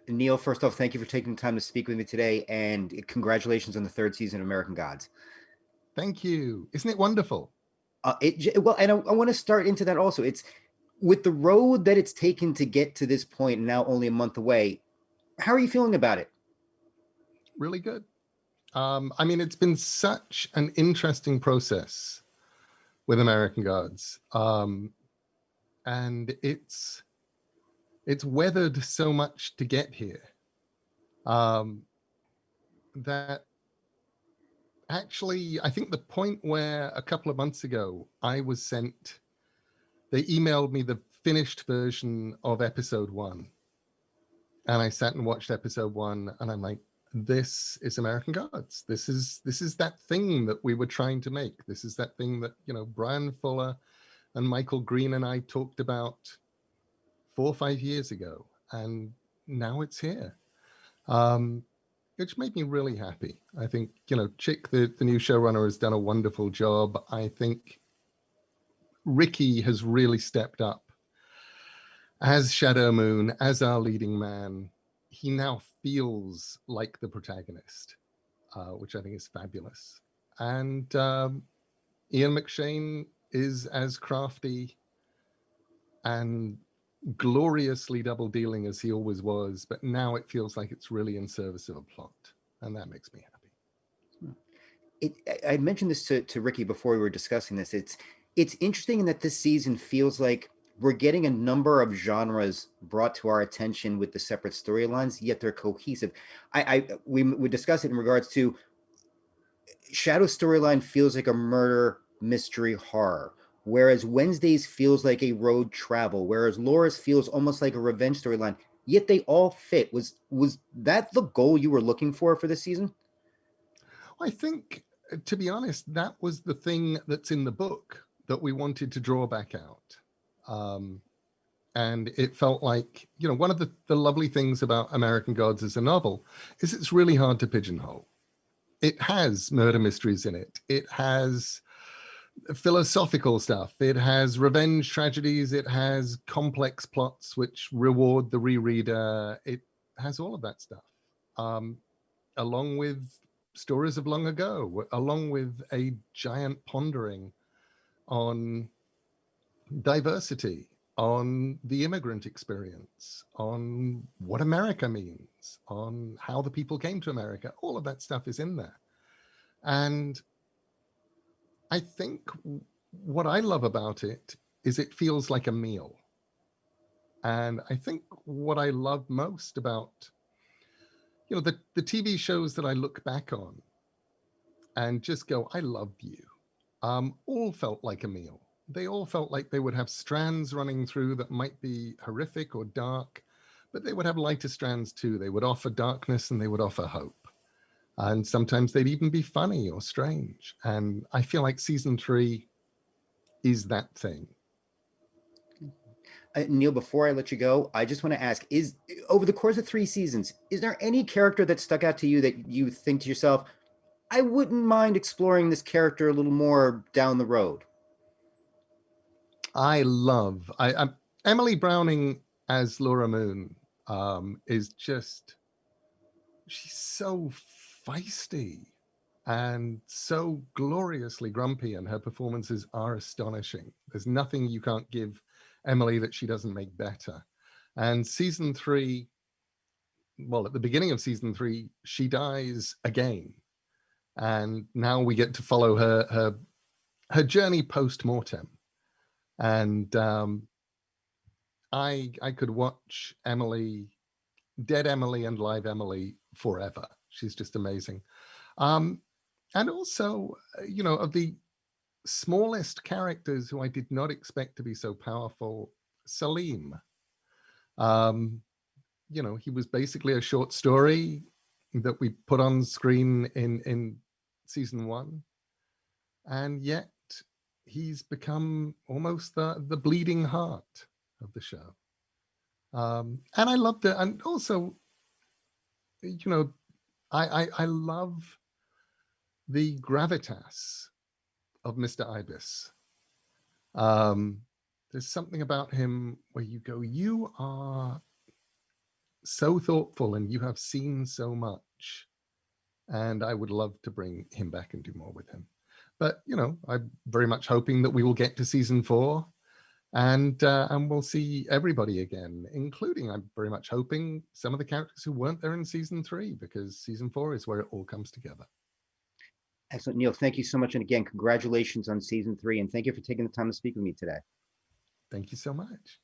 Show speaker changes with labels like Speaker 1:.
Speaker 1: Neil, first off, thank you for taking the time to speak with me today, and congratulations on the third season of American Gods.
Speaker 2: Thank you. Isn't it wonderful?
Speaker 1: Well, and I want to start into that also. It's with the road that it's taken to get to this point, now only a month away. How are you feeling about it?
Speaker 2: Really good. I mean, it's been such an interesting process with American Gods, and it's weathered so much to get here um, that actually, I think the point where a couple of months ago they emailed me the finished version of episode 1, and I sat and watched episode 1, and I'm like, this is American Gods. This is that thing that we were trying to make. This is that thing that, Brian Fuller and Michael Green and I talked about 4 or 5 years ago, and now it's here. Which made me really happy. I think, Chick, the new showrunner, has done a wonderful job. I think Ricky has really stepped up as Shadow Moon, as our leading man. He now feels like the protagonist, which I think is fabulous. And Ian McShane is as crafty and gloriously double dealing as he always was, but now it feels like it's really in service of a plot, and that makes me happy.
Speaker 1: I mentioned this to Ricky before we were discussing this. It's interesting in that this season feels like we're getting a number of genres brought to our attention with the separate storylines, yet they're cohesive. We discussed it in regards to Shadow's storyline feels like a murder mystery horror, whereas Wednesday's feels like a road travel, whereas Laura's feels almost like a revenge storyline. Yet they all fit. Was that the goal you were looking for this season?
Speaker 2: I think, to be honest, that was the thing that's in the book that we wanted to draw back out. And it felt like, one of the lovely things about American Gods as a novel is it's really hard to pigeonhole. It has murder mysteries in it. It has philosophical stuff. It has revenge tragedies. It has complex plots which reward the rereader. It has all of that stuff, along with stories of long ago, along with a giant pondering on diversity, on the immigrant experience, on what America means, on how the people came to America. All of that stuff is in there. And I think what I love about it is it feels like a meal. And I think what I love most about, the TV shows that I look back on and just go, I love you, all felt like a meal. They all felt like they would have strands running through that might be horrific or dark, but they would have lighter strands too. They would offer darkness and they would offer hope. And sometimes they'd even be funny or strange. And I feel like season 3 is that thing.
Speaker 1: Neil, before I let you go, I just want to ask: is over the course of 3 seasons, is there any character that stuck out to you that you think to yourself, I wouldn't mind exploring this character a little more down the road?
Speaker 2: I Emily Browning as Laura Moon is just, she's so feisty and so gloriously grumpy, and her performances are astonishing. There's nothing you can't give Emily that she doesn't make better. And season 3, well, at the beginning of season 3, she dies again, and now we get to follow her journey post-mortem. And I could watch Emily, dead Emily and live Emily forever. She's just amazing. And also, of the smallest characters who I did not expect to be so powerful, Salim. He was basically a short story that we put on screen in season 1. And yet he's become almost the bleeding heart of the show. And I loved it. And also, I love the gravitas of Mr. Ibis. There's something about him where you go, you are so thoughtful, and you have seen so much. And I would love to bring him back and do more with him. But I'm very much hoping that we will get to season 4, and we'll see everybody again, including, I'm very much hoping, some of the characters who weren't there in season 3, because season 4 is where it all comes together.
Speaker 1: Excellent, Neil. Thank you so much, and again, congratulations on season 3, and thank you for taking the time to speak with me today.
Speaker 2: Thank you so much.